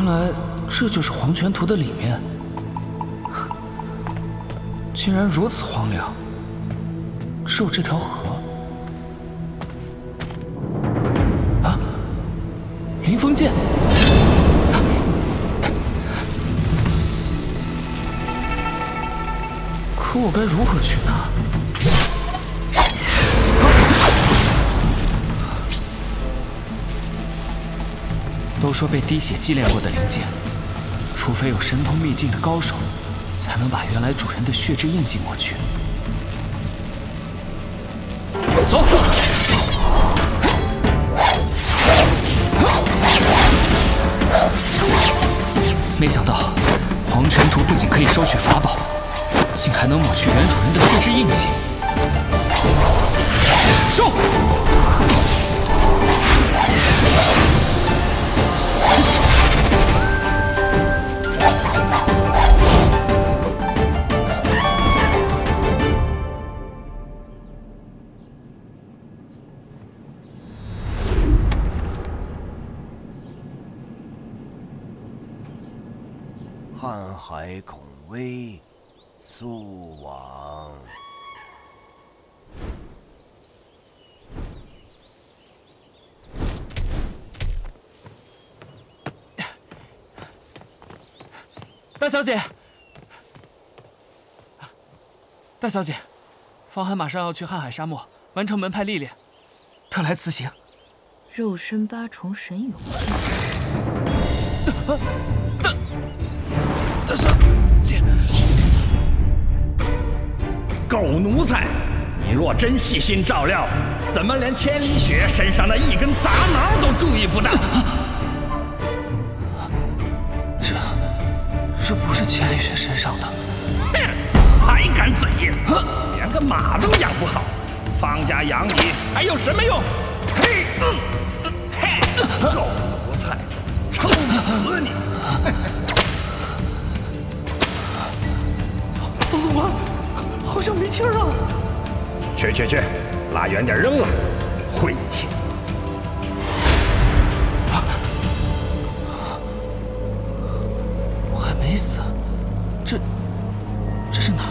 原来这就是黄泉图的里面，竟然如此荒凉，只有这条河。啊，林峰剑！可我该如何去拿？都说被滴血祭炼过的灵剑，除非有神通秘境的高手，才能把原来主人的血之印记抹去。走！没想到黄泉图不仅可以收取法宝，竟还能抹去原主人的血之印记。收！瀚海恐危，速往。大小姐，大小姐，方寒马上要去瀚海沙漠完成门派历练，特来辞行。肉身八重神勇。大小姐，狗奴才！你若真细心照料，怎么连千里雪身上的一根杂毛都注意不到？这不是千里雪身上的。哼，还敢嘴硬，连个马都养不好，方家养你还有什么用？嘿，嘿，狗奴才，抽死你！我好像没气儿了。去，拉远点扔了，晦气！我还没死，这是哪儿？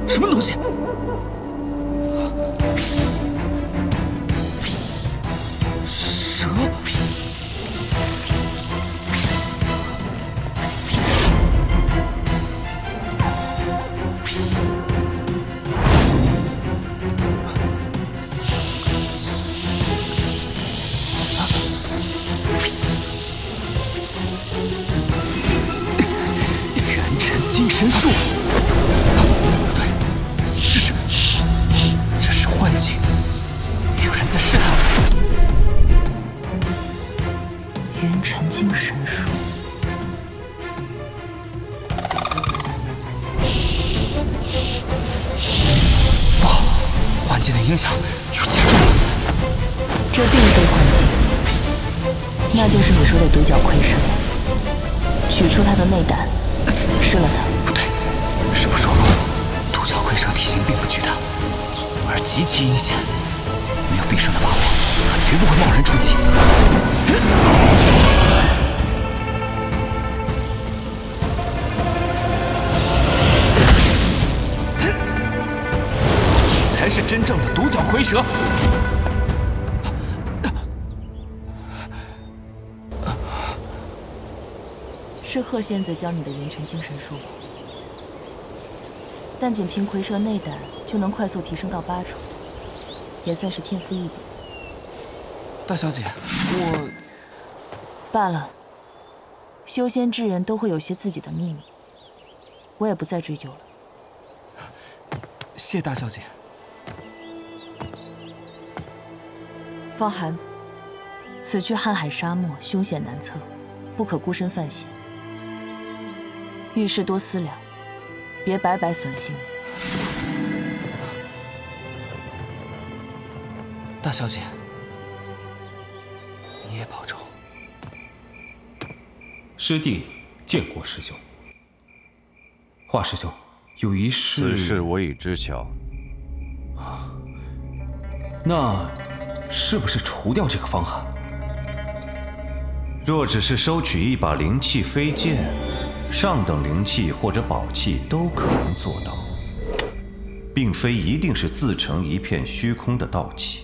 什么东西？蛇！精神术，不对，这是幻境，有人在试探我。元辰精神术，不好，幻境的影响又加重了。这并非幻境，那就是你说的独角蝰蛇。取出它的内胆。吃了它？不对，师傅说过，独角蝰蛇体型并不巨大，而极其阴险，没有必胜的把握，它绝不会贸然出击。你才是真正的独角蝰蛇。是贺仙子教你的元辰精神术，但仅凭蝰蛇内胆就能快速提升到8重，也算是天赋异禀。大小姐，我罢了，修仙之人都会有些自己的秘密，我也不再追究了。谢大小姐。方寒，此去瀚海沙漠凶险难测，不可孤身犯险。遇事多思量，别白白损了性命。大小姐，你也保重。师弟见过师兄。华师兄，有一事。此事我已知晓。那是不是除掉这个方寒？若只是收取一把灵气飞剑，上等灵气或者宝器都可能做到，并非一定是自成一片虚空的道器。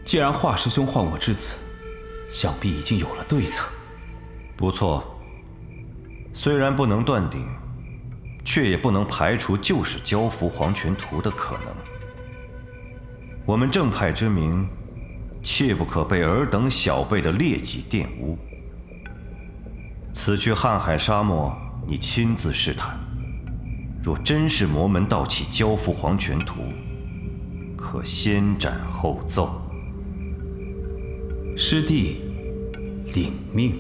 既然华师兄唤我至此，想必已经有了对策。不错，虽然不能断定，却也不能排除就是交付黄泉图的可能。我们正派之名，切不可被尔等小辈的劣迹玷污。此去瀚海沙漠，你亲自试探，若真是魔门道器交付黄泉图，可先斩后奏。师弟领命。